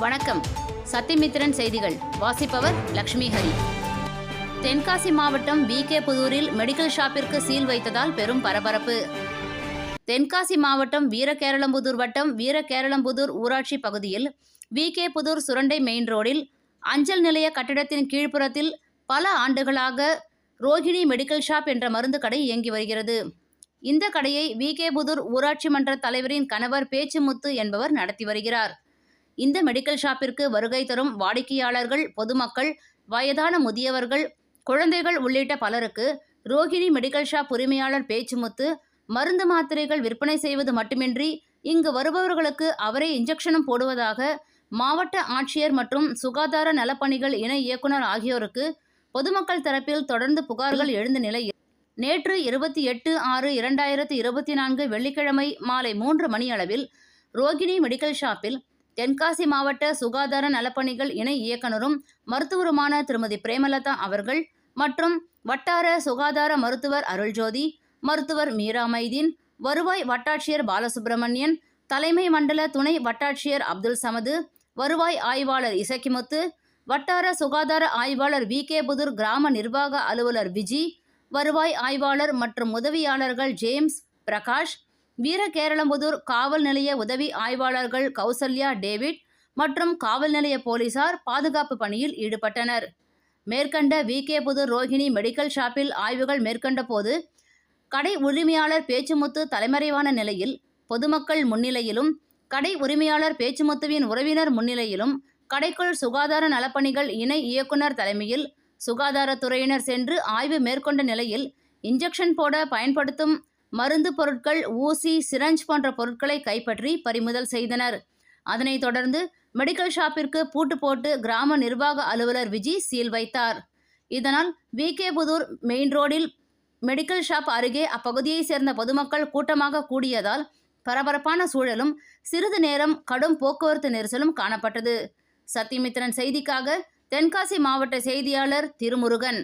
வணக்கம். சத்தியமித்திரன் செய்திகள் வாசிப்பவர் லக்ஷ்மி ஹரி. தென்காசி மாவட்டம் விகே புதூரில் மெடிக்கல் ஷாப்பிற்கு சீல் வைத்ததால் பெரும் பரபரப்பு. தென்காசி மாவட்டம் வீரகேரளம்புதூர் வட்டம் வீரகேரளம்புதூர் ஊராட்சி பகுதியில் விகே புதூர் சுரண்டை மெயின் ரோடில் அஞ்சல் நிலைய கட்டிடத்தின் கீழ்ப்புறத்தில் பல ஆண்டுகளாக ரோஹிணி மெடிக்கல் ஷாப் என்ற மருந்து கடை இயங்கி வருகிறது. இந்த கடையை விகே புதூர் ஊராட்சி மன்ற தலைவரின் கணவர் பேச்சுமுத்து என்பவர் நடத்தி வருகிறார். இந்த மெடிக்கல் ஷாப்பிற்கு வருகை தரும் வாடிக்கையாளர்கள், பொதுமக்கள், வயதான முதியவர்கள், குழந்தைகள் உள்ளிட்ட பலருக்கு ரோஹிணி மெடிக்கல் ஷாப் உரிமையாளர் பேச்சுமுத்து மருந்து மாத்திரைகள் விற்பனை செய்வது மட்டுமின்றி இங்கு வருபவர்களுக்கு அவரே இன்ஜெக்ஷனும் போடுவதாக மாவட்ட ஆட்சியர் மற்றும் சுகாதார நலப்பணிகள் இணை இயக்குனர் ஆகியோருக்கு பொதுமக்கள் தரப்பில் தொடர்ந்து புகார்கள் எழுந்த நிலையில் நேற்று 28/6/2024 வெள்ளிக்கிழமை மாலை 3 மணியளவில் ரோஹிணி மெடிக்கல் ஷாப்பில் தென்காசி மாவட்ட சுகாதார நலப்பணிகள் இணை இயக்குனரும் மருத்துவருமான திருமதி பிரேமலதா அவர்கள் மற்றும் வட்டார சுகாதார மருத்துவர் அருள்ஜோதி, மருத்துவர் மீரா மைதீன், வருவாய் வட்டாட்சியர் பாலசுப்ரமணியன், தலைமை மண்டல துணை வட்டாட்சியர் அப்துல் சமது, வருவாய் ஆய்வாளர் இசக்கிமுத்து, வட்டார சுகாதார ஆய்வாளர் விகே புதூர் கிராம நிர்வாக அலுவலர் விஜி, வருவாய் ஆய்வாளர் மற்றும் உதவியாளர்கள் ஜேம்ஸ், பிரகாஷ், வீரகேரளம்புதூர் காவல் நிலைய உதவி ஆய்வாளர்கள் கௌசல்யா, டேவிட் மற்றும் காவல் நிலைய போலீசார் பாதுகாப்பு பணியில் ஈடுபட்டனர். மேற்கண்ட விகே புதூர் ரோஹிணி மெடிக்கல் ஷாப்பில் ஆய்வுகள் மேற்கொண்ட போது கடை உரிமையாளர் பேச்சுமுத்து தலைமறைவான நிலையில் பொதுமக்கள் முன்னிலையிலும் கடை உரிமையாளர் பேச்சுமுத்துவின் உறவினர் முன்னிலையிலும் கடைக்குள் சுகாதார நலப்பணிகள் இணை இயக்குனர் தலைமையில் சுகாதாரத்துறையினர் சென்று ஆய்வு மேற்கொண்ட நிலையில் இன்ஜெக்ஷன் போட பயன்படுத்தும் மருந்து பொருட்கள், ஊசி, சிரஞ்ச் போன்ற பொருட்களை கைப்பற்றி பறிமுதல் செய்தனர். அதனைத் தொடர்ந்து மெடிக்கல் ஷாப்பிற்கு பூட்டு போட்டு கிராம நிர்வாக அலுவலர் விஜி சீல் வைத்தார். இதனால் விகே புதூர் மெயின் ரோடில் மெடிக்கல் ஷாப் அருகே அப்பகுதியை சேர்ந்த பொதுமக்கள் கூட்டமாக கூடியதால் பரபரப்பான சூழலும் சிறிது நேரம் கடும் போக்குவரத்து நெரிசலும் காணப்பட்டது. சத்தியமித்திரன் செய்திக்காக தென்காசி மாவட்ட செய்தியாளர் திருமுருகன்.